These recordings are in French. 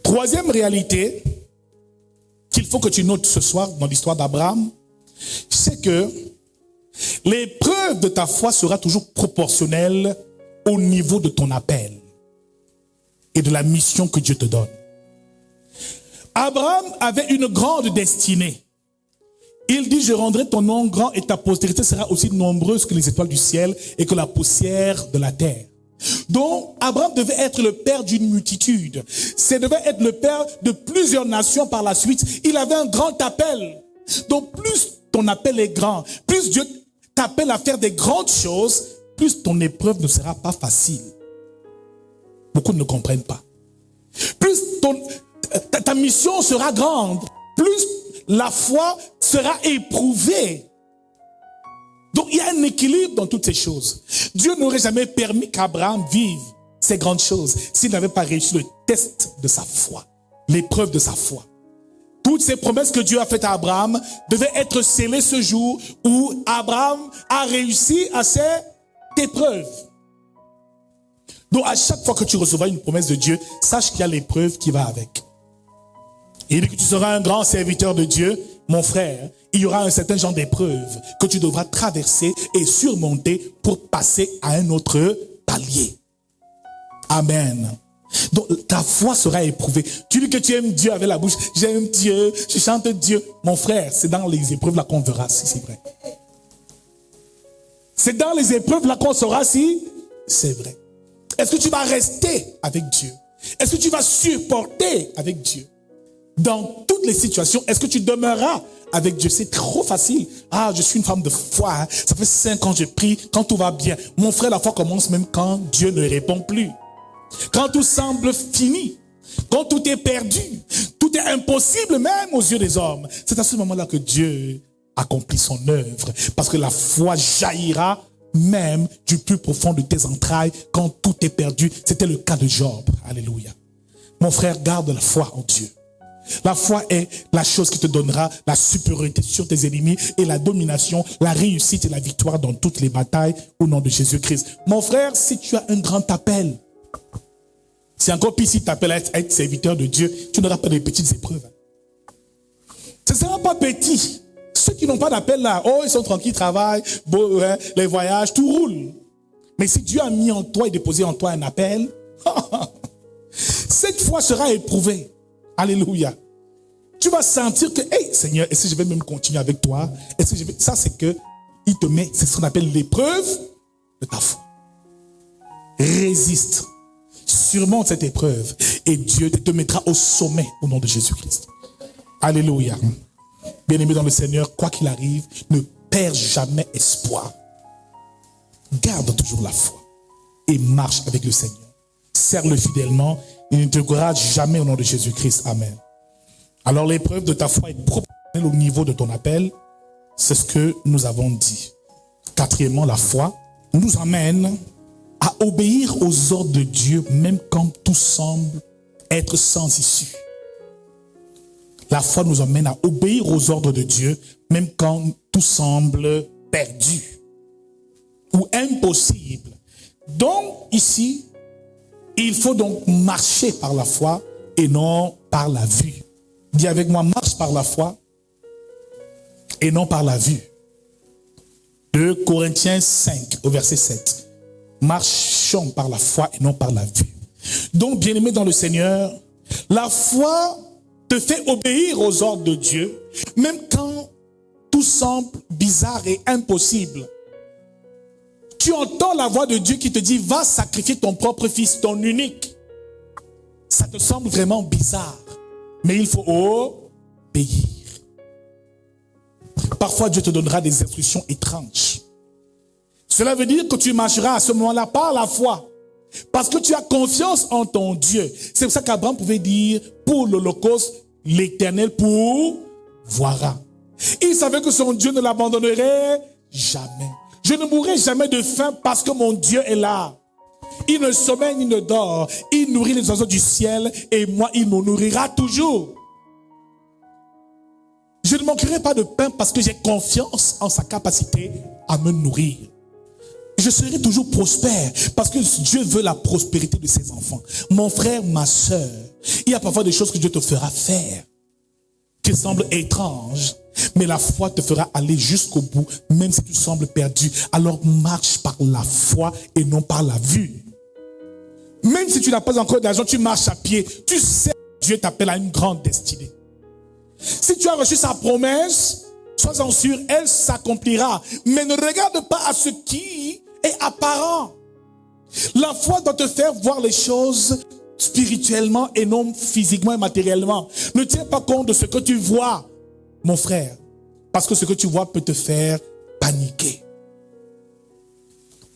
Troisième réalité qu'il faut que tu notes ce soir dans l'histoire d'Abraham, c'est que l'épreuve de ta foi sera toujours proportionnelle au niveau de ton appel et de la mission que Dieu te donne. Abraham avait une grande destinée. Il dit, je rendrai ton nom grand et ta postérité sera aussi nombreuse que les étoiles du ciel et que la poussière de la terre. Donc, Abraham devait être le père d'une multitude. C'est devait être le père de plusieurs nations par la suite. Il avait un grand appel. Donc, plus ton appel est grand, plus Dieu t'appelle à faire des grandes choses, plus ton épreuve ne sera pas facile. Beaucoup ne comprennent pas. Plus ta mission sera grande, plus la foi sera éprouvée. Donc il y a un équilibre dans toutes ces choses. Dieu n'aurait jamais permis qu'Abraham vive ces grandes choses s'il n'avait pas réussi le test de sa foi, l'épreuve de sa foi. Toutes ces promesses que Dieu a faites à Abraham devaient être scellées ce jour où Abraham a réussi à cette épreuve. Donc à chaque fois que tu recevras une promesse de Dieu, sache qu'il y a l'épreuve qui va avec. Il dit que tu seras un grand serviteur de Dieu, mon frère. Il y aura un certain genre d'épreuve que tu devras traverser et surmonter pour passer à un autre palier. Amen. Donc ta foi sera éprouvée. Tu dis que tu aimes Dieu avec la bouche. J'aime Dieu, je chante Dieu. Mon frère, c'est dans les épreuves là qu'on verra si c'est vrai. C'est dans les épreuves là qu'on saura si c'est vrai. Est-ce que tu vas rester avec Dieu? Est-ce que tu vas supporter avec Dieu? Dans toutes les situations, est-ce que tu demeureras avec Dieu? C'est trop facile. Ah, je suis une femme de foi. Hein. Ça fait 5 ans que je prie quand tout va bien. Mon frère, la foi commence même quand Dieu ne répond plus. Quand tout semble fini. Quand tout est perdu. Tout est impossible même aux yeux des hommes. C'est à ce moment-là que Dieu accomplit son œuvre. Parce que la foi jaillira même du plus profond de tes entrailles quand tout est perdu. C'était le cas de Job. Alléluia. Mon frère, garde la foi en Dieu. La foi est la chose qui te donnera la supériorité sur tes ennemis et la domination, la réussite et la victoire dans toutes les batailles au nom de Jésus-Christ. Mon frère, si tu as un grand appel, c'est encore pire si tu t'appelles à être serviteur de Dieu, tu n'auras pas de petites épreuves. Ce ne sera pas petit. Ceux qui n'ont pas d'appel là, oh, ils sont tranquilles, travaillent, beau, hein, les voyages, tout roule. Mais si Dieu a mis en toi et déposé en toi un appel, cette foi sera éprouvée. Alléluia. Tu vas sentir que, hey Seigneur, est-ce que je vais même continuer avec toi? Est-ce que je vais... Ça, c'est que il te met, c'est ce qu'on appelle l'épreuve de ta foi. Résiste. Surmonte cette épreuve et Dieu te mettra au sommet au nom de Jésus-Christ. Alléluia. Bien-aimé dans le Seigneur, quoi qu'il arrive, ne perds jamais espoir. Garde toujours la foi et marche avec le Seigneur. Serre-le fidèlement. Il ne te décourage jamais au nom de Jésus-Christ. Amen. Alors l'épreuve de ta foi est proportionnelle au niveau de ton appel. C'est ce que nous avons dit. Quatrièmement, la foi nous amène à obéir aux ordres de Dieu, même quand tout semble être sans issue. La foi nous amène à obéir aux ordres de Dieu, même quand tout semble perdu ou impossible. Donc, ici, il faut donc marcher par la foi et non par la vue. Dis avec moi, marche par la foi et non par la vue. 2 Corinthiens 5, au verset 7. Marchons par la foi et non par la vue. Donc, bien-aimé dans le Seigneur, la foi te fait obéir aux ordres de Dieu, même quand tout semble bizarre et impossible. Tu entends la voix de Dieu qui te dit, va sacrifier ton propre fils, ton unique. Ça te semble vraiment bizarre, mais il faut obéir. Parfois, Dieu te donnera des instructions étranges. Cela veut dire que tu marcheras à ce moment-là par la foi, parce que tu as confiance en ton Dieu. C'est pour ça qu'Abraham pouvait dire, pour l'Holocauste, l'Éternel pourvoira. Il savait que son Dieu ne l'abandonnerait jamais. Je ne mourrai jamais de faim parce que mon Dieu est là. Il ne sommeille ni ne dort. Il nourrit les oiseaux du ciel et moi, il me nourrira toujours. Je ne manquerai pas de pain parce que j'ai confiance en sa capacité à me nourrir. Je serai toujours prospère parce que Dieu veut la prospérité de ses enfants. Mon frère, ma sœur, Il y a parfois des choses que Dieu te fera faire, qui semblent étranges, mais la foi te fera aller jusqu'au bout, même si tu sembles perdu. Alors marche par la foi et non par la vue. Même si tu n'as pas encore d'argent, tu marches à pied. Tu sais que Dieu t'appelle à une grande destinée. Si tu as reçu sa promesse, sois-en sûr, elle s'accomplira. Mais ne regarde pas à ce qui est apparent. La foi doit te faire voir les choses spirituellement et non physiquement et matériellement. Ne tiens pas compte de ce que tu vois, mon frère, parce que ce que tu vois peut te faire paniquer.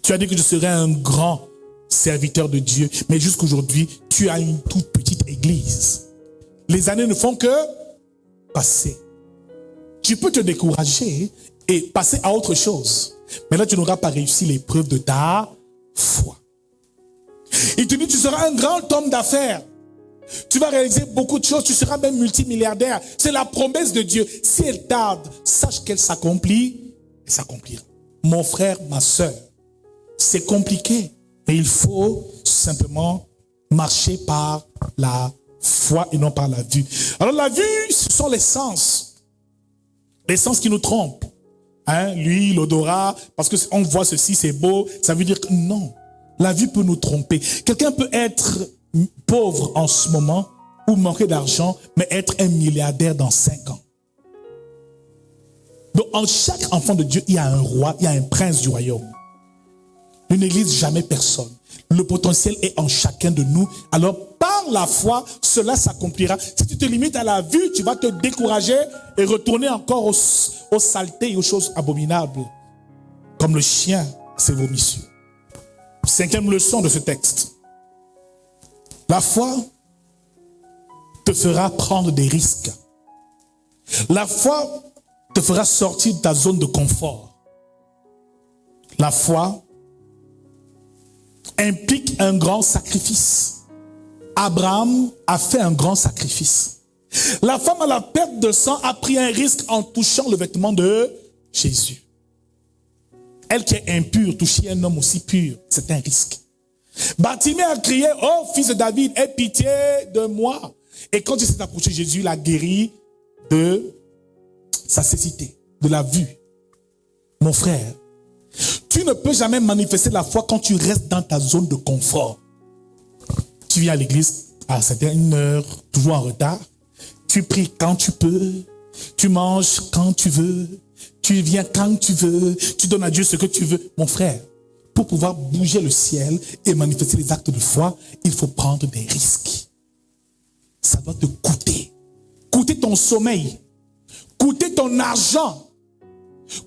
Tu as dit que je serais un grand serviteur de Dieu, mais jusqu'aujourd'hui, tu as une toute petite église. Les années ne font que passer. Tu peux te décourager et passer à autre chose, mais là, tu n'auras pas réussi l'épreuve de ta foi. Il te dit, tu seras un grand homme d'affaires. Tu vas réaliser beaucoup de choses, tu seras même multimilliardaire. C'est la promesse de Dieu. Si elle tarde, sache qu'elle s'accomplit, elle s'accomplira. Mon frère, ma soeur, c'est compliqué, mais il faut simplement marcher par la foi et non par la vue. Alors la vue, ce sont les sens. Les sens qui nous trompent. L'huile, l'odorat, parce qu'on voit ceci, c'est beau, ça veut dire que non. La vue peut nous tromper. Quelqu'un peut être pauvre en ce moment ou manquer d'argent, mais être un milliardaire dans 5 ans. Donc, en chaque enfant de Dieu, il y a un roi, il y a un prince du royaume. Ne néglige jamais personne. Le potentiel est en chacun de nous. Alors, par la foi, cela s'accomplira. Si tu te limites à la vue, tu vas te décourager et retourner encore aux saletés et aux choses abominables. Comme le chien, ses vomissures. 5e leçon de ce texte. La foi te fera prendre des risques. La foi te fera sortir de ta zone de confort. La foi implique un grand sacrifice. Abraham a fait un grand sacrifice. La femme à la perte de sang a pris un risque en touchant le vêtement de Jésus. Elle qui est impure, toucher un homme aussi pur, c'est un risque. Bartimée a crié, oh fils de David, aie pitié de moi. Et quand il s'est approché de Jésus, il a guéri de sa cécité, de la vue. Mon frère, tu ne peux jamais manifester la foi quand tu restes dans ta zone de confort. Tu viens à l'église à certaines heures, toujours en retard. Tu pries quand tu peux. Tu manges quand tu veux. Tu viens quand tu veux. Tu donnes à Dieu ce que tu veux. Mon frère, pour pouvoir bouger le ciel et manifester les actes de foi, il faut prendre des risques. Ça doit te coûter. Coûter ton sommeil. Coûter ton argent.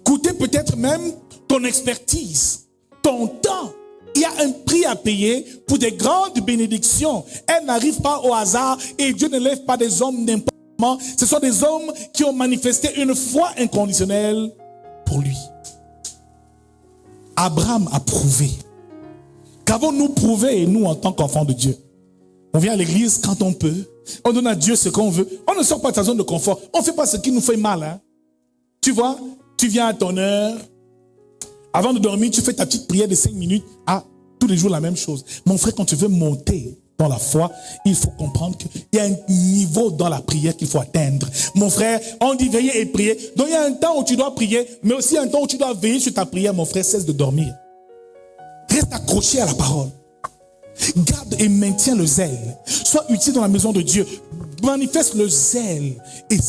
Coûter peut-être même ton expertise. Ton temps. Il y a un prix à payer pour des grandes bénédictions. Elles n'arrivent pas au hasard et Dieu ne lève pas des hommes n'importe comment. Ce sont des hommes qui ont manifesté une foi inconditionnelle pour lui. Abraham a prouvé. Qu'avons-nous prouvé, nous, en tant qu'enfants de Dieu? On vient à l'église quand on peut. On donne à Dieu ce qu'on veut. On ne sort pas de sa zone de confort. On ne fait pas ce qui nous fait mal. Tu vois, tu viens à ton heure. Avant de dormir, tu fais ta petite prière de 5 minutes. Ah, tous les jours la même chose. Mon frère, quand tu veux monter dans la foi, il faut comprendre qu'il y a un niveau dans la prière qu'il faut atteindre. Mon frère, on dit veiller et prier. Donc il y a un temps où tu dois prier, mais aussi un temps où tu dois veiller sur ta prière. Mon frère, cesse de dormir. Reste accroché à la parole. Garde et maintiens le zèle. Sois utile dans la maison de Dieu. Manifeste le zèle et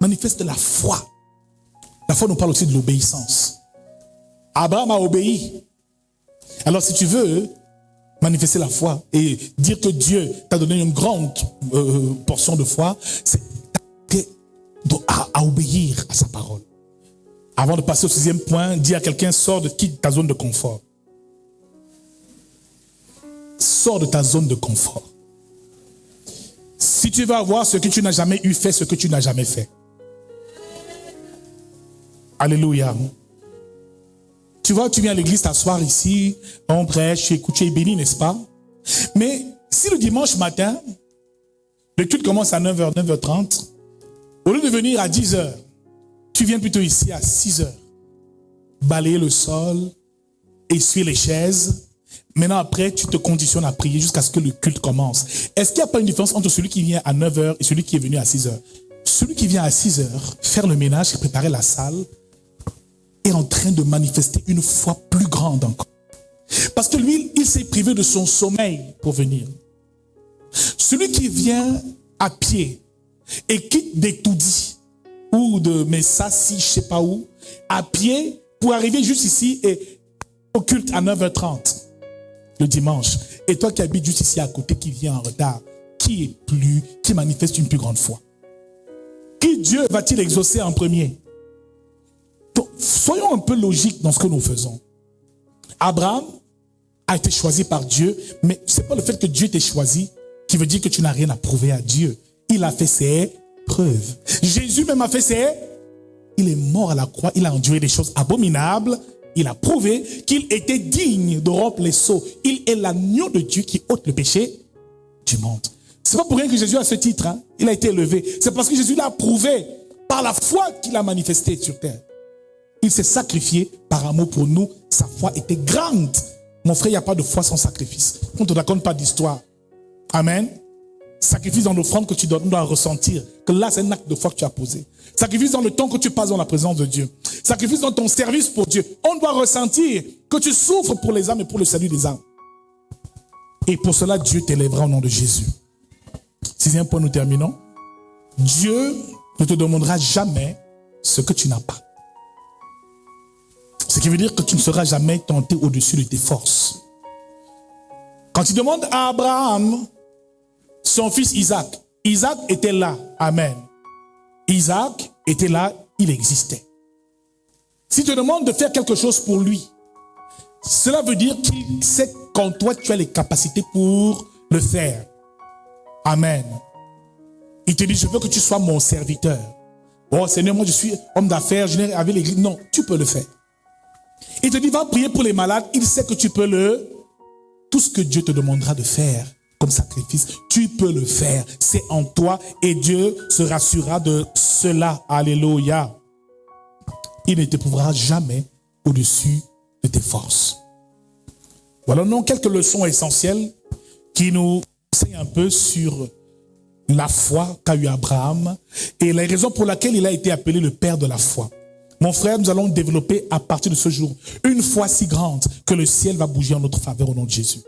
manifeste la foi. La foi nous parle aussi de l'obéissance. Abraham a obéi. Alors si tu veux manifester la foi et dire que Dieu t'a donné une grande portion de foi, c'est à obéir à sa parole. Avant de passer au 6e point, dis à quelqu'un, quitte ta zone de confort. Sors de ta zone de confort. Si tu veux avoir ce que tu n'as jamais eu, fais ce que tu n'as jamais fait. Alléluia. Tu vois, tu viens à l'église t'asseoir ici, on prêche, tu écoutes, tu es béni, n'est-ce pas? Mais si le dimanche matin, le culte commence à 9h, 9h30, au lieu de venir à 10h, tu viens plutôt ici à 6h, balayer le sol, essuyer les chaises, Maintenant, après, tu te conditionnes à prier jusqu'à ce que le culte commence. Est-ce qu'il n'y a pas une différence entre celui qui vient à 9 heures et celui qui est venu à 6 heures? Celui qui vient à 6 heures, faire le ménage et préparer la salle, est en train de manifester une foi plus grande encore. Parce que lui, il s'est privé de son sommeil pour venir. Celui qui vient à pied et quitte d'Etoudi ou de Messassi, je ne sais pas où, à pied pour arriver juste ici et au culte à 9h30 le dimanche. Et toi qui habites juste ici à côté, qui vient en retard, qui manifeste une plus grande foi? Qui Dieu va-t-il exaucer en premier? Donc, soyons un peu logiques dans ce que nous faisons. Abraham a été choisi par Dieu, mais ce n'est pas le fait que Dieu t'ait choisi qui veut dire que tu n'as rien à prouver à Dieu. Il a fait ses preuves. Jésus même a fait ses... Il est mort à la croix, il a enduré des choses abominables, il a prouvé qu'il était digne de rompre les sceaux. Il est l'agneau de Dieu qui ôte le péché du monde. Ce n'est pas pour rien que Jésus a ce titre, hein. Il a été élevé. C'est parce que Jésus l'a prouvé par la foi qu'il a manifesté sur terre. Il s'est sacrifié par amour pour nous. Sa foi était grande. Mon frère, il n'y a pas de foi sans sacrifice. On ne te raconte pas d'histoire. Amen. Sacrifice dans l'offrande que tu dois ressentir. Que là, c'est un acte de foi que tu as posé. Sacrifice dans le temps que tu passes dans la présence de Dieu. Sacrifice dans ton service pour Dieu. On doit ressentir que tu souffres pour les âmes et pour le salut des âmes. Et pour cela, Dieu t'élèvera au nom de Jésus. Sixième point, nous terminons. Dieu ne te demandera jamais ce que tu n'as pas. Ce qui veut dire que tu ne seras jamais tenté au-dessus de tes forces. Quand il demande à Abraham son fils Isaac, Isaac était là. Amen. Isaac était là, il existait. S'il te demande de faire quelque chose pour lui, cela veut dire qu'il sait qu'en toi tu as les capacités pour le faire. Amen. Il te dit, je veux que tu sois mon serviteur. Oh Seigneur, moi je suis homme d'affaires, je n'ai avec l'église. Non, tu peux le faire. Il te dit, va prier pour les malades. Il sait que tu peux tout ce que Dieu te demandera de faire comme sacrifice, tu peux le faire. C'est en toi et Dieu se rassurera de cela. Alléluia. Il ne t'éprouvera jamais au-dessus de tes forces. Voilà donc quelques leçons essentielles qui nous enseignent un peu sur la foi qu'a eu Abraham et les raisons pour lesquelles il a été appelé le père de la foi. Mon frère, nous allons développer à partir de ce jour une foi si grande que le ciel va bouger en notre faveur au nom de Jésus.